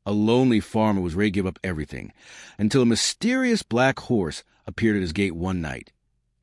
A lonely farmer was ready to give up everything, until a mysterious black horse appeared at his gate one night,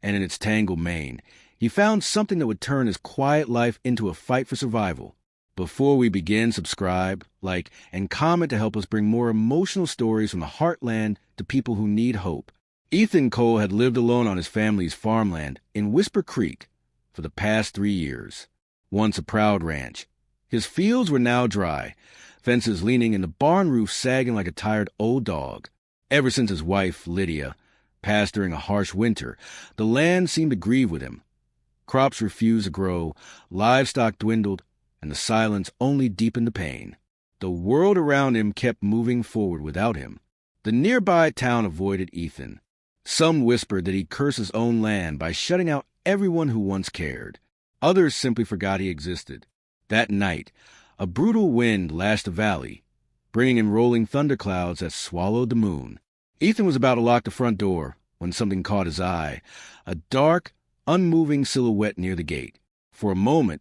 and in its tangled mane, he found something that would turn his quiet life into a fight for survival. Before we begin, subscribe, like, and comment to help us bring more emotional stories from the heartland to people who need hope. Ethan Cole had lived alone on his family's farmland in Whisper Creek for the past 3 years. Once a proud ranch, his fields were now dry, fences leaning and the barn roof sagging like a tired old dog. Ever since his wife, Lydia, passed during a harsh winter, the land seemed to grieve with him. Crops refused to grow, livestock dwindled, and the silence only deepened the pain. The world around him kept moving forward without him. The nearby town avoided Ethan. Some whispered that he'd curse his own land by shutting out everyone who once cared. Others simply forgot he existed. That night, a brutal wind lashed the valley, bringing in rolling thunderclouds that swallowed the moon. Ethan was about to lock the front door when something caught his eye, a dark, unmoving silhouette near the gate. For a moment,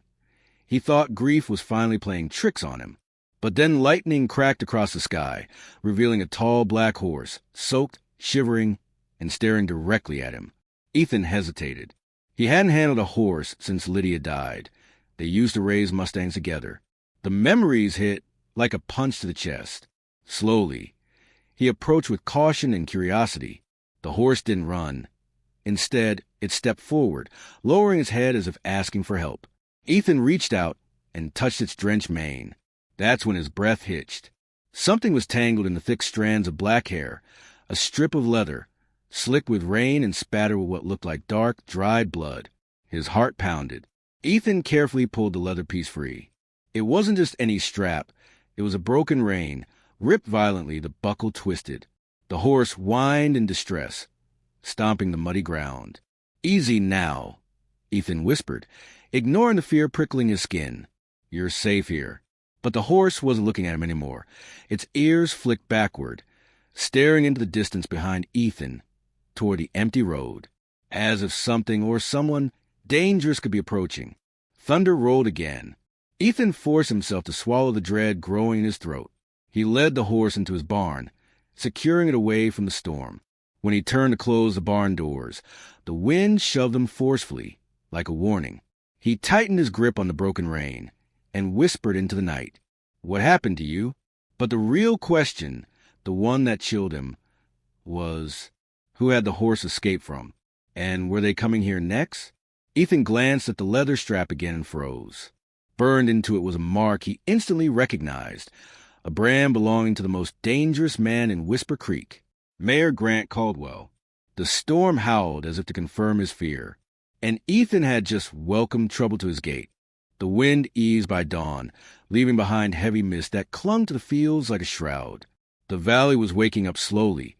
he thought grief was finally playing tricks on him. But then lightning cracked across the sky, revealing a tall black horse, soaked, shivering, and staring directly at him. Ethan hesitated. He hadn't handled a horse since Lydia died. They used to raise Mustangs together. The memories hit like a punch to the chest. Slowly, he approached with caution and curiosity. The horse didn't run. Instead, it stepped forward, lowering its head as if asking for help. Ethan reached out and touched its drenched mane. That's when his breath hitched. Something was tangled in the thick strands of black hair, a strip of leather, slick with rain and spattered with what looked like dark, dried blood. His heart pounded. Ethan carefully pulled the leather piece free. It wasn't just any strap. It was a broken rein, ripped violently, the buckle twisted. The horse whined in distress, stomping the muddy ground. "Easy now," Ethan whispered, ignoring the fear prickling his skin. "You're safe here." But the horse wasn't looking at him anymore. Its ears flicked backward, staring into the distance behind Ethan, toward the empty road, as if something or someone dangerous could be approaching. Thunder rolled again. Ethan forced himself to swallow the dread growing in his throat. He led the horse into his barn, securing it away from the storm. When he turned to close the barn doors, the wind shoved them forcefully, like a warning. He tightened his grip on the broken rein and whispered into the night, "What happened to you?" But the real question, the one that chilled him, was, who had the horse escape from? And were they coming here next? Ethan glanced at the leather strap again and froze. Burned into it was a mark he instantly recognized, a brand belonging to the most dangerous man in Whisper Creek, Mayor Grant Caldwell. The storm howled as if to confirm his fear, and Ethan had just welcomed trouble to his gate. The wind eased by dawn, leaving behind heavy mist that clung to the fields like a shroud. The valley was waking up slowly,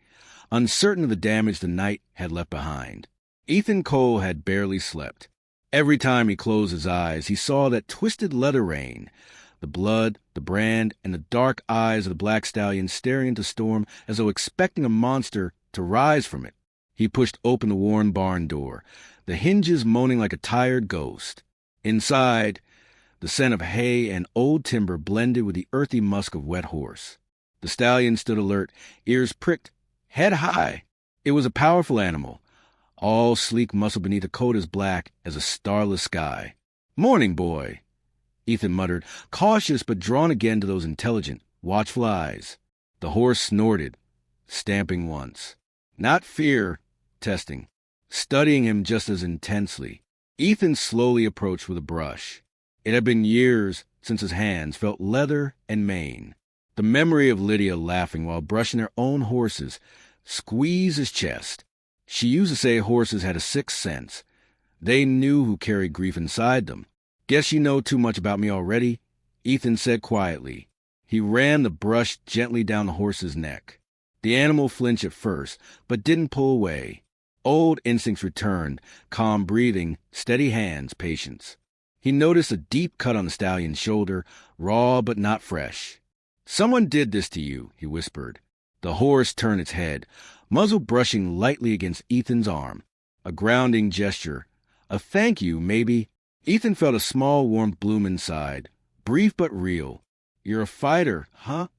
uncertain of the damage the night had left behind. Ethan Cole had barely slept. Every time he closed his eyes, he saw that twisted leather rein, the blood, the brand, and the dark eyes of the black stallion staring into the storm as though expecting a monster to rise from it. He pushed open the worn barn door, the hinges moaning like a tired ghost. Inside, the scent of hay and old timber blended with the earthy musk of wet horse. The stallion stood alert, ears pricked, head high. It was a powerful animal, all sleek muscle beneath a coat as black as a starless sky. "Morning, boy," Ethan muttered, cautious but drawn again to those intelligent, watchful eyes. The horse snorted, stamping once. Not fear, testing, studying him just as intensely. Ethan slowly approached with a brush. It had been years since his hands felt leather and mane. The memory of Lydia laughing while brushing their own horses squeezed his chest. She used to say horses had a sixth sense. They knew who carried grief inside them. "Guess you know too much about me already," Ethan said quietly. He ran the brush gently down the horse's neck. The animal flinched at first, but didn't pull away. Old instincts returned, calm breathing, steady hands, patience. He noticed a deep cut on the stallion's shoulder, raw but not fresh. "Someone did this to you," he whispered. The horse turned its head, muzzle brushing lightly against Ethan's arm. A grounding gesture. A thank you, maybe. Ethan felt a small warmth bloom inside, brief but real. "You're a fighter, huh?"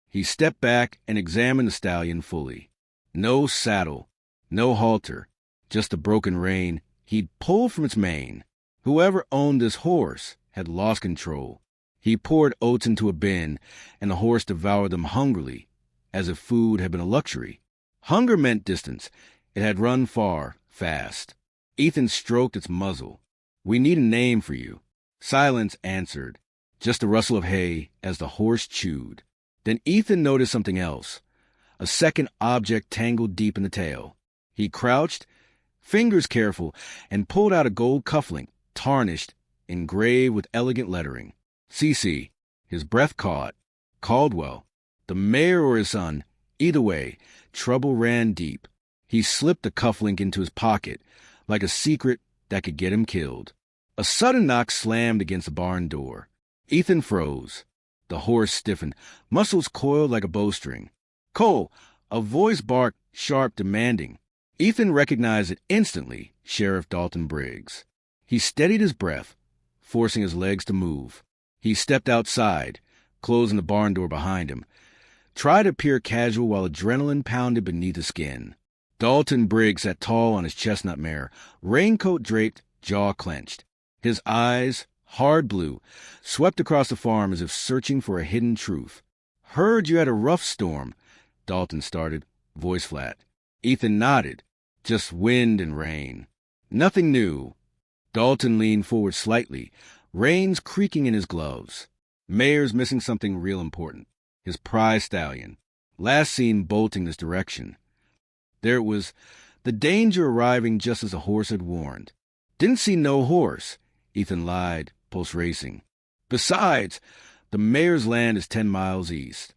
He stepped back and examined the stallion fully. No saddle, no halter, just a broken rein he'd pulled from its mane. Whoever owned this horse had lost control. He poured oats into a bin, and the horse devoured them hungrily, as if food had been a luxury. Hunger meant distance. It had run far, fast. Ethan stroked its muzzle. "We need a name for you." Silence answered, just a rustle of hay as the horse chewed. Then Ethan noticed something else, a second object tangled deep in the tail. He crouched, fingers careful, and pulled out a gold cufflink, tarnished, engraved with elegant lettering. CC. His breath caught. Caldwell. The mayor or his son. Either way, trouble ran deep. He slipped the cufflink into his pocket, like a secret that could get him killed. A sudden knock slammed against the barn door. Ethan froze. The horse stiffened, muscles coiled like a bowstring. "Cole!" A voice barked, sharp, demanding. Ethan recognized it instantly, Sheriff Dalton Briggs. He steadied his breath, forcing his legs to move. He stepped outside, closing the barn door behind him. Tried to appear casual while adrenaline pounded beneath his skin. Dalton Briggs sat tall on his chestnut mare, raincoat draped, jaw clenched. His eyes, hard blue, swept across the farm as if searching for a hidden truth. "Heard you had a rough storm," Dalton started, voice flat. Ethan nodded. "Just wind and rain. Nothing new." Dalton leaned forward slightly, reins creaking in his gloves. "Mayor's missing something real important. His prize stallion. Last seen bolting this direction." There it was, the danger arriving just as the horse had warned. "Didn't see no horse," Ethan lied, pulse racing. "Besides, the mayor's land is 10 miles east."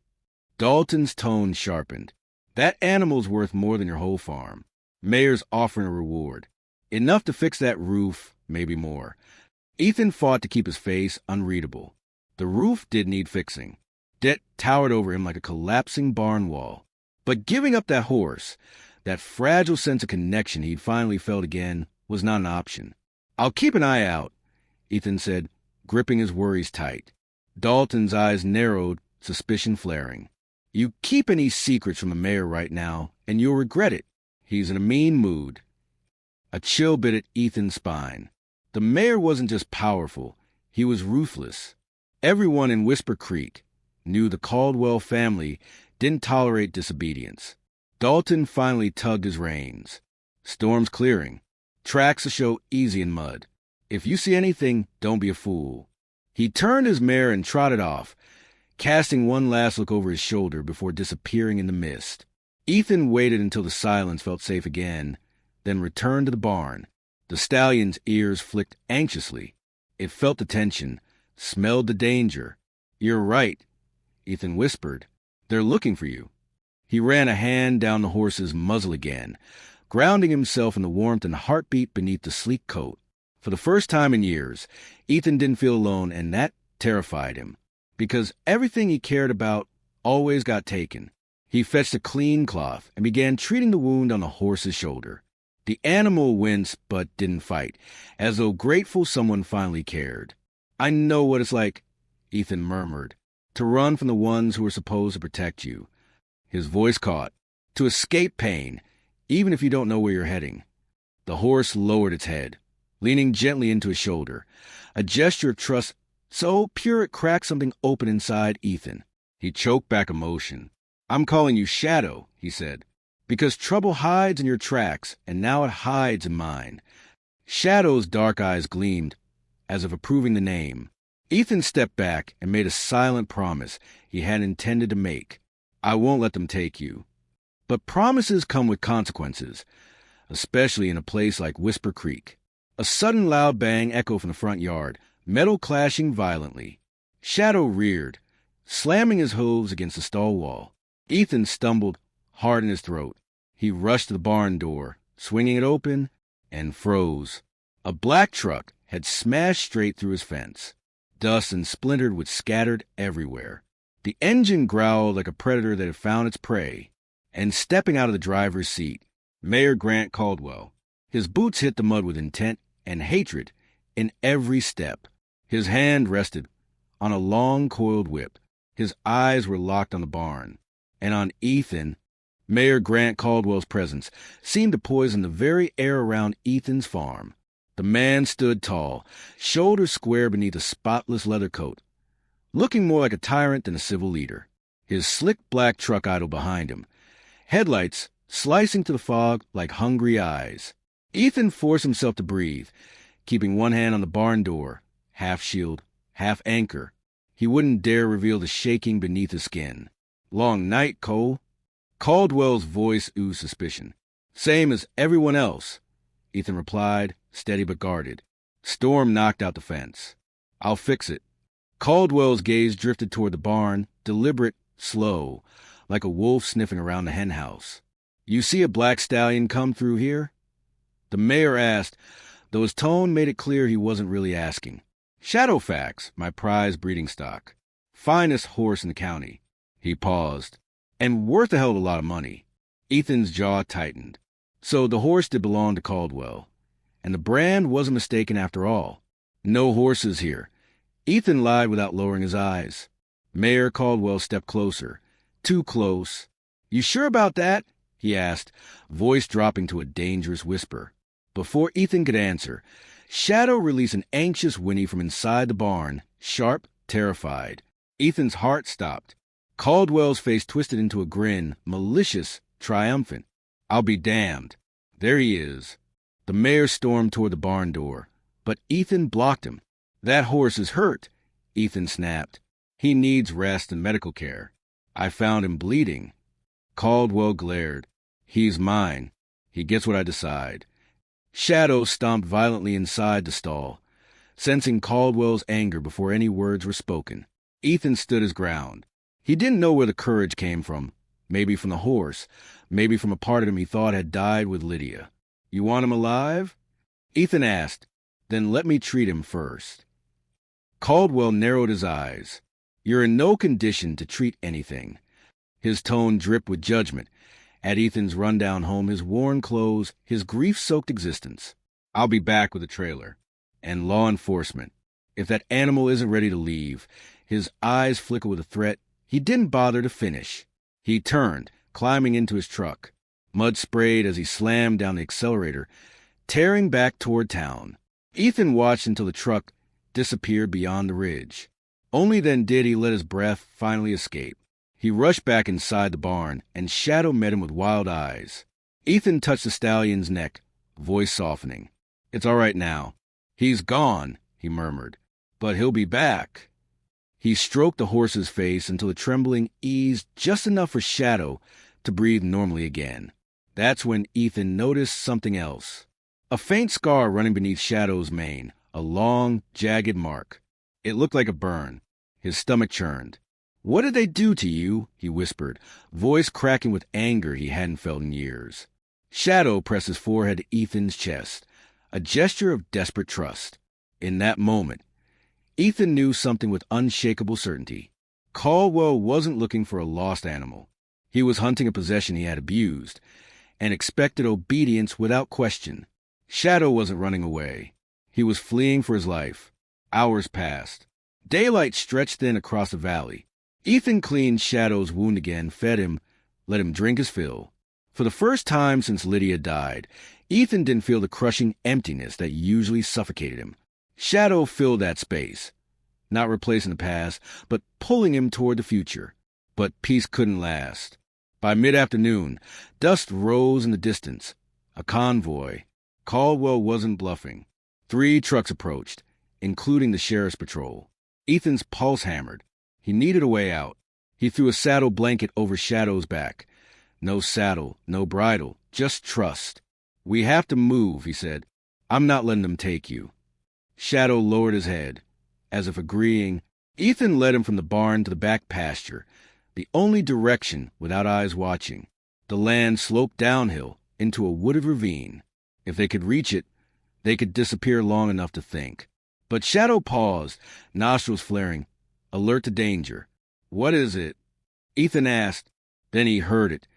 Dalton's tone sharpened. "That animal's worth more than your whole farm. Mayor's offering a reward. Enough to fix that roof, maybe more." Ethan fought to keep his face unreadable. The roof did need fixing. Debt towered over him like a collapsing barn wall. But giving up that horse, that fragile sense of connection he'd finally felt again, was not an option. "I'll keep an eye out," Ethan said, gripping his worries tight. Dalton's eyes narrowed, suspicion flaring. "You keep any secrets from the mayor right now, and you'll regret it. He's in a mean mood." A chill bit at Ethan's spine. The mayor wasn't just powerful, he was ruthless. Everyone in Whisper Creek knew the Caldwell family didn't tolerate disobedience. Dalton finally tugged his reins. "Storm's clearing. Tracks will show easy in mud. If you see anything, don't be a fool." He turned his mare and trotted off, casting one last look over his shoulder before disappearing in the mist. Ethan waited until the silence felt safe again, then returned to the barn. The stallion's ears flicked anxiously. It felt the tension, smelled the danger. "You're right," Ethan whispered. "They're looking for you." He ran a hand down the horse's muzzle again, grounding himself in the warmth and heartbeat beneath the sleek coat. For the first time in years, Ethan didn't feel alone, and that terrified him, because everything he cared about always got taken. He fetched a clean cloth and began treating the wound on the horse's shoulder. The animal winced but didn't fight, as though grateful someone finally cared. "I know what it's like," Ethan murmured, "to run from the ones who are supposed to protect you." His voice caught. "To escape pain, even if you don't know where you're heading." The horse lowered its head, leaning gently into his shoulder, a gesture of trust so pure it cracked something open inside Ethan. He choked back emotion. "I'm calling you Shadow," he said, "because trouble hides in your tracks, and now it hides in mine." Shadow's dark eyes gleamed, as if approving the name. Ethan stepped back and made a silent promise he hadn't intended to make. "I won't let them take you." But promises come with consequences, especially in a place like Whisper Creek. A sudden loud bang echoed from the front yard, metal clashing violently. Shadow reared, slamming his hooves against the stall wall. Ethan stumbled, hard in his throat. He rushed to the barn door, swinging it open, and froze. A black truck had smashed straight through his fence. Dust and splintered wood scattered everywhere. The engine growled like a predator that had found its prey. And stepping out of the driver's seat, Mayor Grant Caldwell. His boots hit the mud with intent and hatred in every step. His hand rested on a long coiled whip. His eyes were locked on the barn. And on Ethan, Mayor Grant Caldwell's presence seemed to poison the very air around Ethan's farm. The man stood tall, shoulders square beneath a spotless leather coat, looking more like a tyrant than a civil leader. His slick black truck idled behind him, headlights slicing through the fog like hungry eyes. Ethan forced himself to breathe, keeping one hand on the barn door, half shield, half anchor. He wouldn't dare reveal the shaking beneath his skin. "Long night, Cole." Caldwell's voice oozed suspicion. "Same as everyone else," Ethan replied, steady but guarded. Storm knocked out the fence. "I'll fix it." Caldwell's gaze drifted toward the barn, deliberate, slow, like a wolf sniffing around the henhouse. "You see a black stallion come through here?" The mayor asked, though his tone made it clear he wasn't really asking. "Shadowfax, my prize breeding stock. Finest horse in the county." He paused. "And worth a hell of a lot of money." Ethan's jaw tightened. So the horse did belong to Caldwell. And the brand wasn't mistaken after all. "No horses here." Ethan lied without lowering his eyes. Mayor Caldwell stepped closer. Too close. "You sure about that?" he asked, voice dropping to a dangerous whisper. Before Ethan could answer, Shadow released an anxious whinny from inside the barn, sharp, terrified. Ethan's heart stopped. Caldwell's face twisted into a grin, malicious, triumphant. "I'll be damned. There he is." The mayor stormed toward the barn door, but Ethan blocked him. "That horse is hurt," Ethan snapped. "He needs rest and medical care. I found him bleeding." Caldwell glared. "He's mine. He gets what I decide." Shadow stomped violently inside the stall, sensing Caldwell's anger before any words were spoken. Ethan stood his ground. He didn't know where the courage came from. Maybe from the horse, maybe from a part of him he thought had died with Lydia. "You want him alive?" Ethan asked. "Then let me treat him first." Caldwell narrowed his eyes. "You're in no condition to treat anything." His tone dripped with judgment at Ethan's rundown home, his worn clothes, his grief-soaked existence. "I'll be back with a trailer. And law enforcement. If that animal isn't ready to leave." His eyes flickered with a threat. He didn't bother to finish. He turned, climbing into his truck. Mud sprayed as he slammed down the accelerator, tearing back toward town. Ethan watched until the truck disappeared beyond the ridge. Only then did he let his breath finally escape. He rushed back inside the barn, and Shadow met him with wild eyes. Ethan touched the stallion's neck, voice softening. "It's all right now." "He's gone," he murmured. "But he'll be back." He stroked the horse's face until the trembling eased just enough for Shadow to breathe normally again. That's when Ethan noticed something else. A faint scar running beneath Shadow's mane, a long, jagged mark. It looked like a burn. His stomach churned. "What did they do to you?" he whispered, voice cracking with anger he hadn't felt in years. Shadow pressed his forehead to Ethan's chest, a gesture of desperate trust. In that moment, Ethan knew something with unshakable certainty. Caldwell wasn't looking for a lost animal. He was hunting a possession he had abused, and expected obedience without question. Shadow wasn't running away. He was fleeing for his life. Hours passed. Daylight stretched thin across the valley. Ethan cleaned Shadow's wound again, fed him, let him drink his fill. For the first time since Lydia died, Ethan didn't feel the crushing emptiness that usually suffocated him. Shadow filled that space, not replacing the past, but pulling him toward the future. But peace couldn't last. By mid-afternoon, dust rose in the distance. A convoy. Caldwell wasn't bluffing. 3 trucks approached, including the sheriff's patrol. Ethan's pulse hammered. He needed a way out. He threw a saddle blanket over Shadow's back. No saddle, no bridle, just trust. "We have to move," he said. "I'm not letting them take you." Shadow lowered his head, as if agreeing. Ethan led him from the barn to the back pasture, the only direction without eyes watching. The land sloped downhill into a wooded ravine. If they could reach it, they could disappear long enough to think. But Shadow paused, nostrils flaring, alert to danger. "What is it?" Ethan asked. Then he heard it.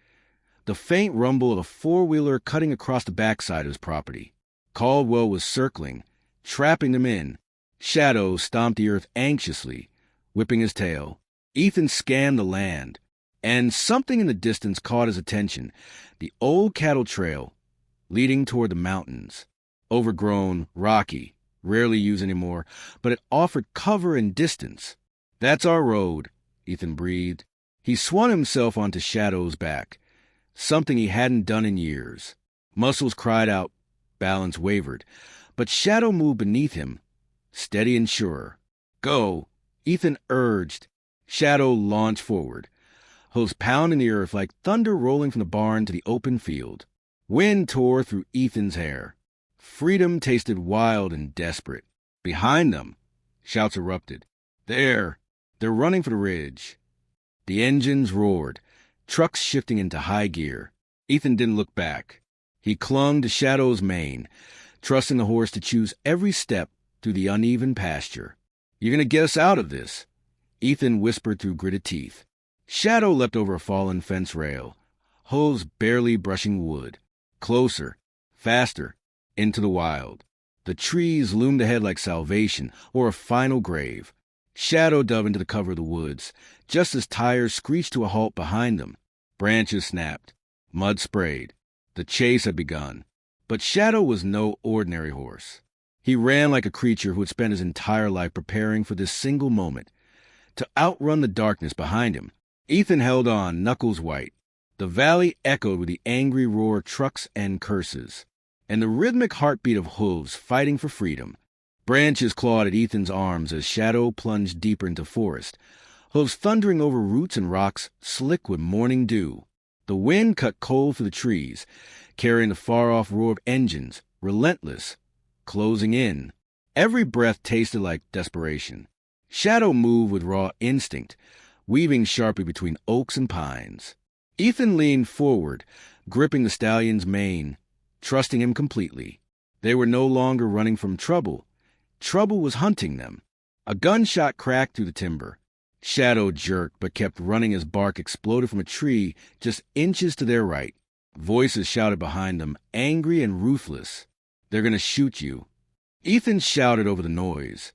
The faint rumble of a 4-wheeler cutting across the backside of his property. Caldwell was circling, trapping them in. Shadow stomped the earth anxiously, whipping his tail. Ethan scanned the land, and something in the distance caught his attention. The old cattle trail leading toward the mountains. Overgrown, rocky, rarely used anymore, but it offered cover and distance. "That's our road," Ethan breathed. He swung himself onto Shadow's back, something he hadn't done in years. Muscles cried out, balance wavered, but Shadow moved beneath him, steady and sure. "Go," Ethan urged. Shadow launched forward, hooves pounding the earth like thunder rolling from the barn to the open field. Wind tore through Ethan's hair. Freedom tasted wild and desperate. Behind them, shouts erupted. "There! They're running for the ridge." The engines roared, trucks shifting into high gear. Ethan didn't look back. He clung to Shadow's mane, trusting the horse to choose every step through the uneven pasture. "You're going to get us out of this," Ethan whispered through gritted teeth. Shadow leapt over a fallen fence rail, hooves barely brushing wood. Closer, faster, into the wild. The trees loomed ahead like salvation or a final grave. Shadow dove into the cover of the woods, just as tires screeched to a halt behind them. Branches snapped. Mud sprayed. The chase had begun. But Shadow was no ordinary horse. He ran like a creature who had spent his entire life preparing for this single moment, to outrun the darkness behind him. Ethan held on, knuckles white. The valley echoed with the angry roar of trucks and curses, and the rhythmic heartbeat of hooves fighting for freedom. Branches clawed at Ethan's arms as Shadow plunged deeper into forest, hooves thundering over roots and rocks slick with morning dew. The wind cut cold through the trees, carrying the far-off roar of engines, relentless, closing in. Every breath tasted like desperation. Shadow moved with raw instinct, weaving sharply between oaks and pines. Ethan leaned forward, gripping the stallion's mane, trusting him completely. They were no longer running from trouble. Trouble was hunting them. A gunshot cracked through the timber. Shadow jerked, but kept running as bark exploded from a tree just inches to their right. Voices shouted behind them, angry and ruthless. "They're going to shoot you." Ethan shouted over the noise,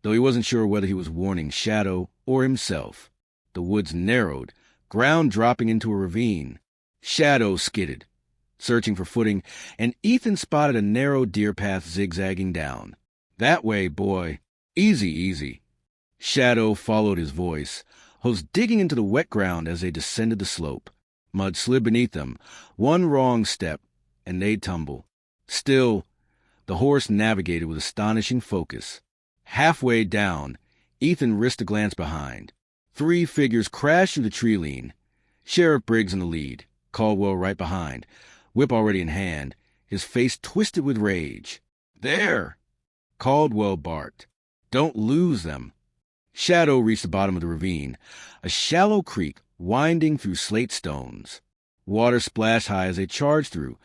though he wasn't sure whether he was warning Shadow or himself. The woods narrowed, ground dropping into a ravine. Shadow skidded, searching for footing, and Ethan spotted a narrow deer path zigzagging down. "That way, boy. Easy, easy." Shadow followed his voice, hooves digging into the wet ground as they descended the slope. Mud slid beneath them. One wrong step, and they'd tumble. Still, the horse navigated with astonishing focus. Halfway down, Ethan risked a glance behind. 3 figures crashed through the tree lean. Sheriff Briggs in the lead, Caldwell right behind, whip already in hand, his face twisted with rage. "There!" Caldwell barked. "Don't lose them." Shadow reached the bottom of the ravine, a shallow creek winding through slate stones. Water splashed high as they charged through,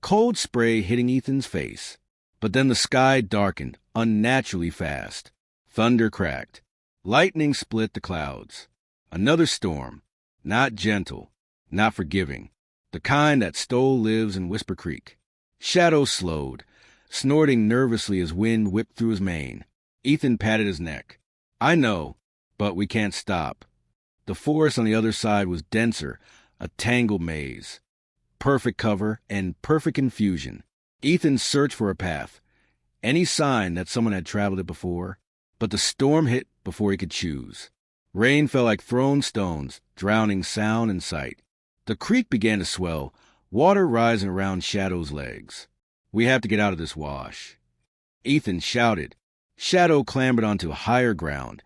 cold spray hitting Ethan's face. But then the sky darkened unnaturally fast. Thunder cracked. Lightning split the clouds. Another storm, not gentle, not forgiving, the kind that stole lives in Whisper Creek. Shadow slowed, snorting nervously as wind whipped through his mane. Ethan patted his neck. "I know, but we can't stop." The forest on the other side was denser, a tangled maze. Perfect cover and perfect confusion. Ethan searched for a path, any sign that someone had traveled it before, but the storm hit before he could choose. Rain fell like thrown stones, drowning sound and sight. The creek began to swell, water rising around Shadow's legs. "We have to get out of this wash." Ethan shouted. Shadow clambered onto higher ground,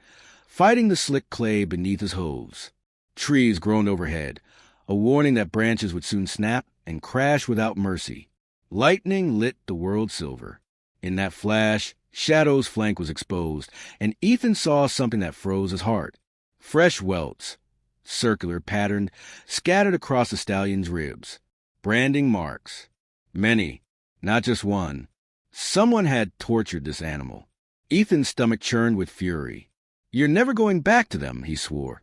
fighting the slick clay beneath his hooves. Trees groaned overhead, a warning that branches would soon snap and crash without mercy. Lightning lit the world silver. In that flash, Shadow's flank was exposed, and Ethan saw something that froze his heart. Fresh welts, circular, patterned, scattered across the stallion's ribs. Branding marks. Many, not just one. Someone had tortured this animal. Ethan's stomach churned with fury. "You're never going back to them," he swore,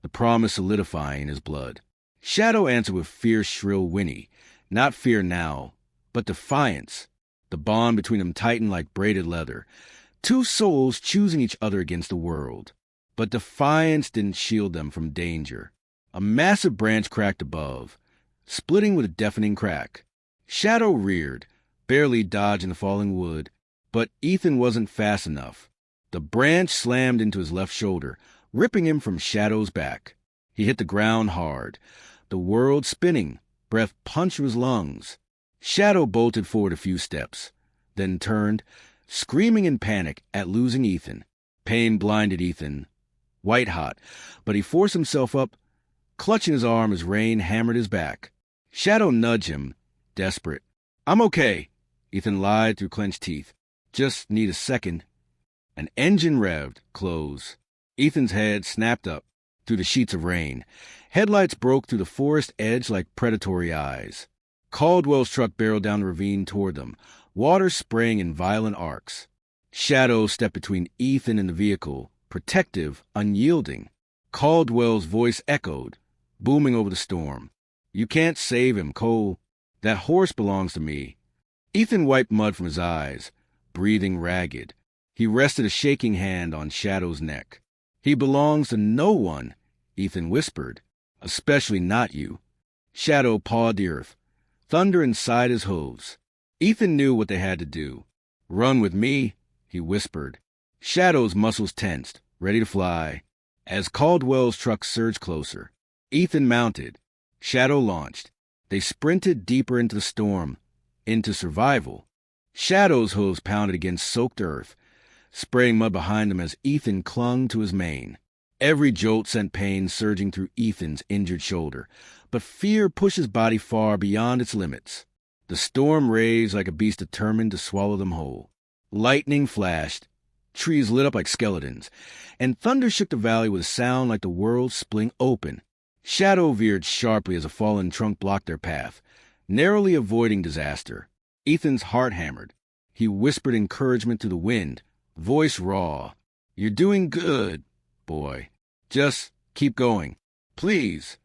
the promise solidifying in his blood. Shadow answered with fierce, shrill whinny. Not fear now, but defiance. The bond between them tightened like braided leather. 2 souls choosing each other against the world. But defiance didn't shield them from danger. A massive branch cracked above, splitting with a deafening crack. Shadow reared, barely dodging the falling wood, but Ethan wasn't fast enough. The branch slammed into his left shoulder, ripping him from Shadow's back. He hit the ground hard, the world spinning, breath punched through his lungs. Shadow bolted forward a few steps, then turned, screaming in panic at losing Ethan. Pain blinded Ethan, white-hot, but he forced himself up, clutching his arm as rain hammered his back. Shadow nudged him, desperate. "I'm okay," Ethan lied through clenched teeth. "Just need a second." An engine revved, close. Ethan's head snapped up through the sheets of rain. Headlights broke through the forest edge like predatory eyes. Caldwell's truck barreled down the ravine toward them, water spraying in violent arcs. Shadow stepped between Ethan and the vehicle, protective, unyielding. Caldwell's voice echoed, booming over the storm. "You can't save him, Cole. That horse belongs to me." Ethan wiped mud from his eyes, breathing ragged. He rested a shaking hand on Shadow's neck. "He belongs to no one," Ethan whispered. "Especially not you." Shadow pawed the earth, thunder inside his hooves. Ethan knew what they had to do. "Run with me," he whispered. Shadow's muscles tensed, ready to fly. As Caldwell's truck surged closer, Ethan mounted. Shadow launched. They sprinted deeper into the storm, into survival. Shadow's hooves pounded against soaked earth, spraying mud behind them as Ethan clung to his mane. Every jolt sent pain surging through Ethan's injured shoulder, but fear pushed his body far beyond its limits. The storm raged like a beast determined to swallow them whole. Lightning flashed, trees lit up like skeletons, and thunder shook the valley with a sound like the world splitting open. Shadow veered sharply as a fallen trunk blocked their path, narrowly avoiding disaster. Ethan's heart hammered. He whispered encouragement to the wind, voice raw. "You're doing good, boy. Just keep going. Please."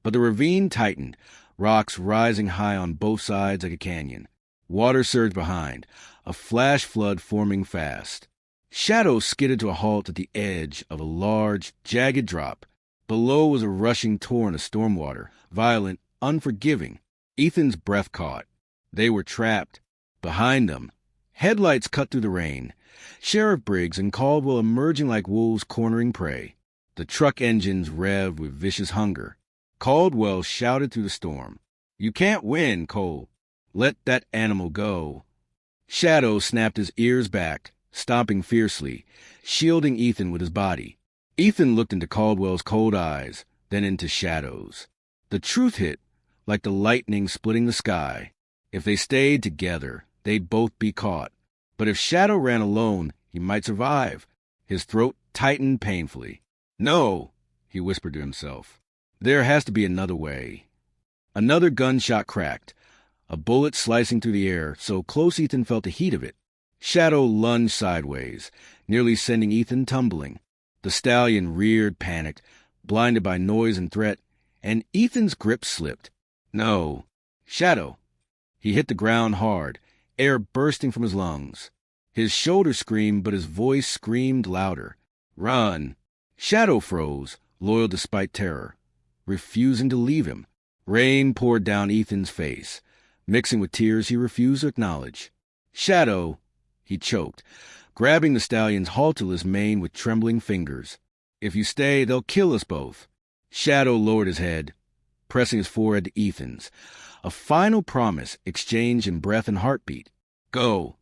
But the ravine tightened, rocks rising high on both sides like a canyon. Water surged behind, a flash flood forming fast. Shadow skidded to a halt at the edge of a large, jagged drop. Below was a rushing torrent of stormwater, violent, unforgiving. Ethan's breath caught. They were trapped. Behind them, headlights cut through the rain. Sheriff Briggs and Caldwell emerging like wolves cornering prey. The truck engines revved with vicious hunger. Caldwell shouted through the storm, "You can't win, Cole. Let that animal go." Shadow snapped his ears back, stomping fiercely, shielding Ethan with his body. Ethan looked into Caldwell's cold eyes, then into Shadow's. The truth hit, like the lightning splitting the sky. If they stayed together, they'd both be caught. But if Shadow ran alone, he might survive. His throat tightened painfully. "No," he whispered to himself. "There has to be another way." Another gunshot cracked, a bullet slicing through the air so close Ethan felt the heat of it. Shadow lunged sideways, nearly sending Ethan tumbling. The stallion reared, panicked, blinded by noise and threat, and Ethan's grip slipped. "No. Shadow." He hit the ground hard, air bursting from his lungs. His shoulder screamed, but his voice screamed louder. "Run." Shadow froze, loyal despite terror, refusing to leave him. Rain poured down Ethan's face, mixing with tears he refused to acknowledge. "Shadow," he choked, grabbing the stallion's halterless mane with trembling fingers. "If you stay, they'll kill us both." Shadow lowered his head, pressing his forehead to Ethan's. A final promise exchanged in breath and heartbeat. "Go."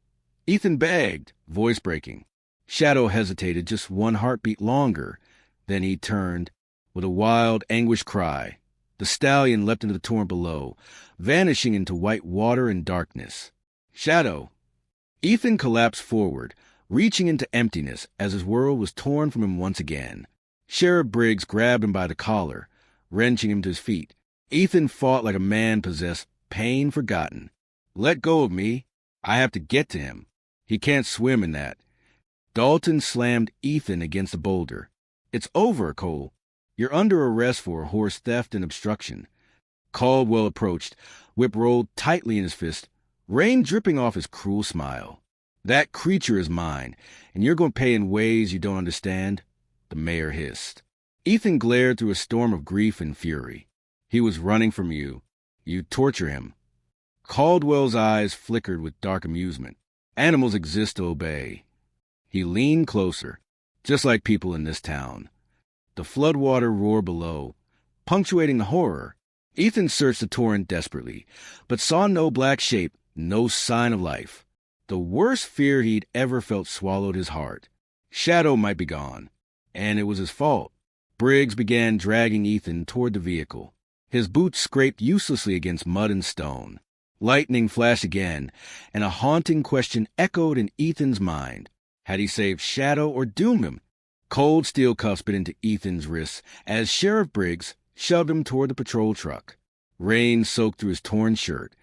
Ethan begged, voice breaking. Shadow hesitated just one heartbeat longer. Then he turned, with a wild, anguished cry. The stallion leapt into the torrent below, vanishing into white water and darkness. "Shadow." Ethan collapsed forward, reaching into emptiness as his world was torn from him once again. Sheriff Briggs grabbed him by the collar, wrenching him to his feet. Ethan fought like a man possessed, pain forgotten. "Let go of me. I have to get to him. He can't swim in that." Dalton slammed Ethan against a boulder. "It's over, Cole. You're under arrest for horse theft and obstruction." Caldwell approached, whip rolled tightly in his fist, rain dripping off his cruel smile. "That creature is mine, and you're going to pay in ways you don't understand. the mayor hissed. Ethan glared through a storm of grief and fury. He was running from you. You torture him. Caldwell's eyes flickered with dark amusement. Animals exist to obey. He leaned closer, just like people in this town. The floodwater roared below, punctuating the horror. Ethan searched the torrent desperately, but saw no black shape, no sign of life. The worst fear he'd ever felt swallowed his heart. Shadow might be gone, and it was his fault. Briggs began dragging Ethan toward the vehicle. His boots scraped uselessly against mud and stone. Lightning flashed again, and a haunting question echoed in Ethan's mind. Had he saved Shadow or doomed him? Cold steel cuffs bit into Ethan's wrists as Sheriff Briggs shoved him toward the patrol truck. Rain soaked through his torn shirt,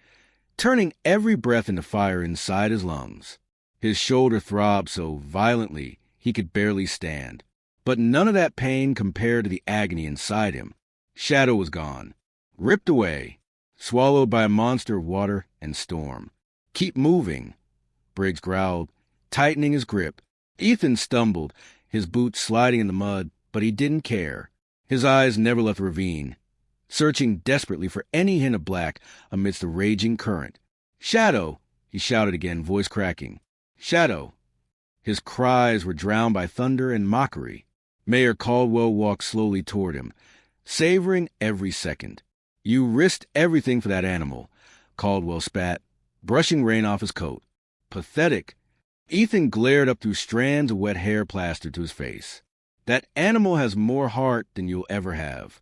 turning every breath into fire inside his lungs. His shoulder throbbed so violently he could barely stand. But none of that pain compared to the agony inside him. Shadow was gone, ripped away, swallowed by a monster of water and storm. Keep moving, Briggs growled, tightening his grip. Ethan stumbled, his boots sliding in the mud, but he didn't care. His eyes never left the ravine, searching desperately for any hint of black amidst the raging current. Shadow, he shouted again, voice cracking. Shadow. His cries were drowned by thunder and mockery. Mayor Caldwell walked slowly toward him, savoring every second. You risked everything for that animal, Caldwell spat, brushing rain off his coat. Pathetic. Ethan glared up through strands of wet hair plastered to his face. That animal has more heart than you'll ever have.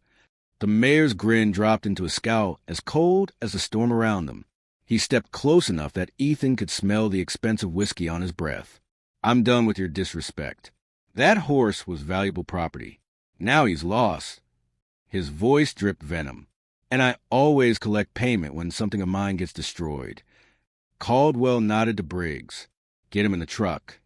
The mayor's grin dropped into a scowl as cold as the storm around them. He stepped close enough that Ethan could smell the expensive whiskey on his breath. I'm done with your disrespect. That horse was valuable property. Now he's lost. His voice dripped venom. And I always collect payment when something of mine gets destroyed. Caldwell nodded to Briggs. Get him in the truck.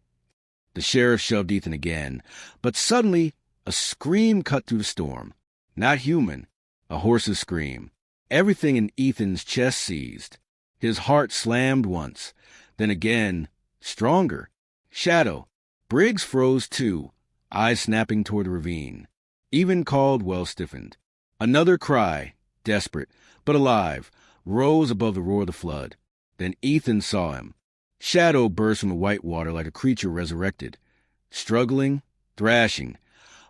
The sheriff shoved Ethan again, but suddenly a scream cut through the storm. Not human, a horse's scream. Everything in Ethan's chest seized. His heart slammed once, then again, stronger. Shadow. Briggs froze too, eyes snapping toward the ravine. Even Caldwell stiffened. Another cry, desperate, but alive, rose above the roar of the flood. Then Ethan saw him. Shadow burst from the white water like a creature resurrected. Struggling, thrashing,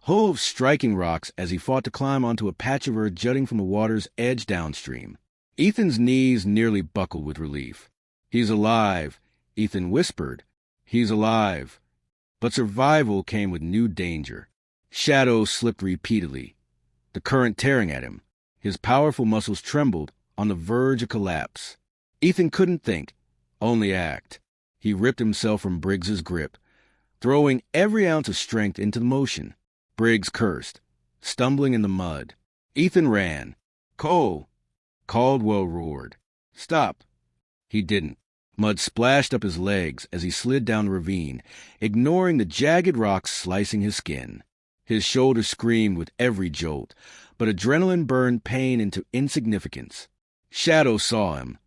hooves striking rocks as he fought to climb onto a patch of earth jutting from the water's edge downstream. Ethan's knees nearly buckled with relief. He's alive, Ethan whispered. He's alive. But survival came with new danger. Shadow slipped repeatedly, the current tearing at him. His powerful muscles trembled on the verge of collapse. Ethan couldn't think, only act. He ripped himself from Briggs's grip, throwing every ounce of strength into the motion. Briggs cursed, stumbling in the mud. Ethan ran. Cole! Caldwell roared. Stop! He didn't. Mud splashed up his legs as he slid down the ravine, ignoring the jagged rocks slicing his skin. His shoulders screamed with every jolt, but adrenaline burned pain into insignificance. Shadow saw him,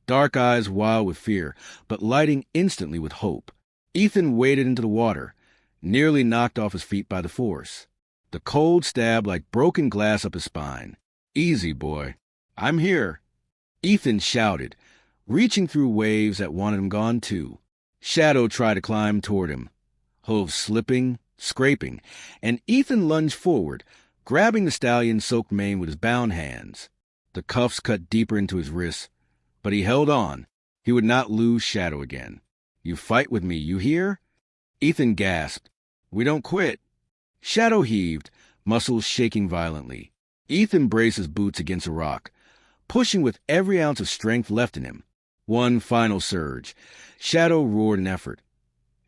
dark eyes wild with fear, but lighting instantly with hope. Ethan waded into the water, nearly knocked off his feet by the force. The cold stabbed like broken glass up his spine. Easy, boy. I'm here. Ethan shouted, reaching through waves that wanted him gone too. Shadow tried to climb toward him, hooves slipping, scraping, and Ethan lunged forward, grabbing the stallion's soaked mane with his bound hands. The cuffs cut deeper into his wrists, but he held on. He would not lose Shadow again. You fight with me, you hear? Ethan gasped. We don't quit. Shadow heaved, muscles shaking violently. Ethan braced his boots against a rock, pushing with every ounce of strength left in him. One final surge. Shadow roared in effort,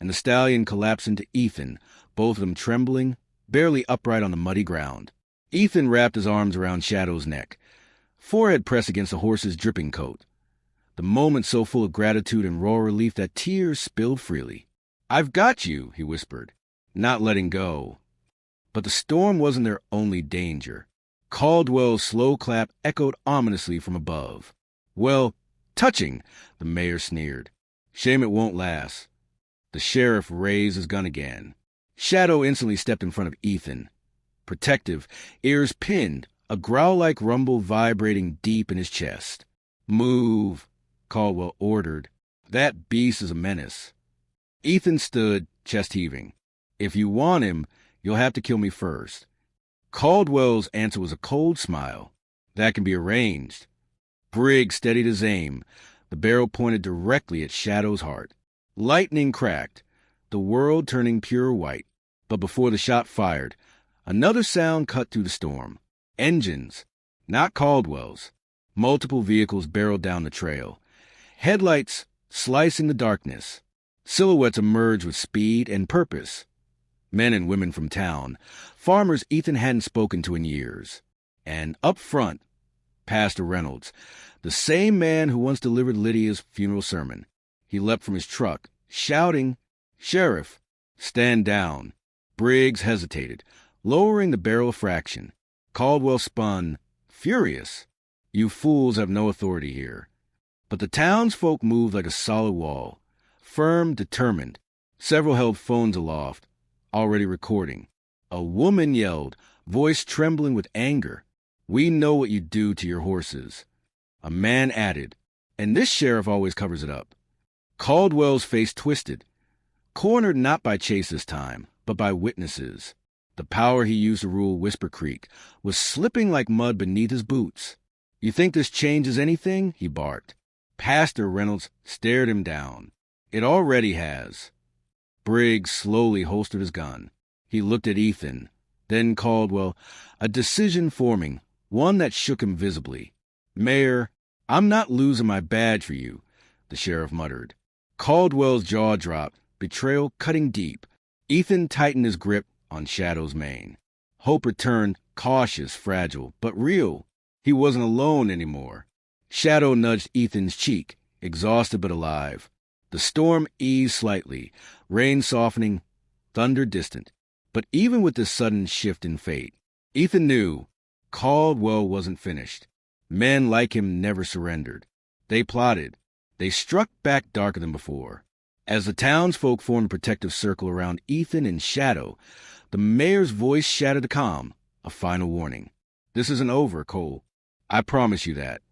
and the stallion collapsed into Ethan, both of them trembling, barely upright on the muddy ground. Ethan wrapped his arms around Shadow's neck, forehead pressed against the horse's dripping coat. The moment so full of gratitude and raw relief that tears spilled freely. I've got you, he whispered, not letting go. But the storm wasn't their only danger. Caldwell's slow clap echoed ominously from above. Well, touching, the mayor sneered. Shame it won't last. The sheriff raised his gun again. Shadow instantly stepped in front of Ethan. Protective, ears pinned, a growl-like rumble vibrating deep in his chest. "Move," Caldwell ordered. "That beast is a menace." Ethan stood, chest heaving. "If you want him, you'll have to kill me first." Caldwell's answer was a cold smile. "That can be arranged." Briggs steadied his aim. The barrel pointed directly at Shadow's heart. Lightning cracked, the world turning pure white. But before the shot fired, another sound cut through the storm. Engines, not Caldwell's. Multiple vehicles barreled down the trail. Headlights slicing the darkness. Silhouettes emerged with speed and purpose. Men and women from town, farmers Ethan hadn't spoken to in years. And up front, Pastor Reynolds, the same man who once delivered Lydia's funeral sermon. He leapt from his truck, shouting, "Sheriff, stand down." Briggs hesitated, lowering the barrel a fraction. Caldwell spun, furious. "You fools have no authority here." But the townsfolk moved like a solid wall, firm, determined. Several held phones aloft, already recording. A woman yelled, voice trembling with anger, "We know what you do to your horses." A man added, "And this sheriff always covers it up." Caldwell's face twisted, cornered not by Chase this time, but by witnesses. The power he used to rule Whisper Creek was slipping like mud beneath his boots. "You think this changes anything?" he barked. Pastor Reynolds stared him down. "It already has." Briggs slowly holstered his gun. He looked at Ethan, then Caldwell, a decision forming, one that shook him visibly. "Mayor, I'm not losing my badge for you," the sheriff muttered. Caldwell's jaw dropped, betrayal cutting deep. Ethan tightened his grip on Shadow's mane. Hope returned, cautious, fragile, but real. He wasn't alone anymore. Shadow nudged Ethan's cheek, exhausted but alive. The storm eased slightly, rain softening, thunder distant. But even with this sudden shift in fate, Ethan knew Caldwell wasn't finished. Men like him never surrendered. They plotted. They struck back darker than before. As the townsfolk formed a protective circle around Ethan and Shadow, the mayor's voice shattered the calm, a final warning. "This isn't over, Cole. I promise you that."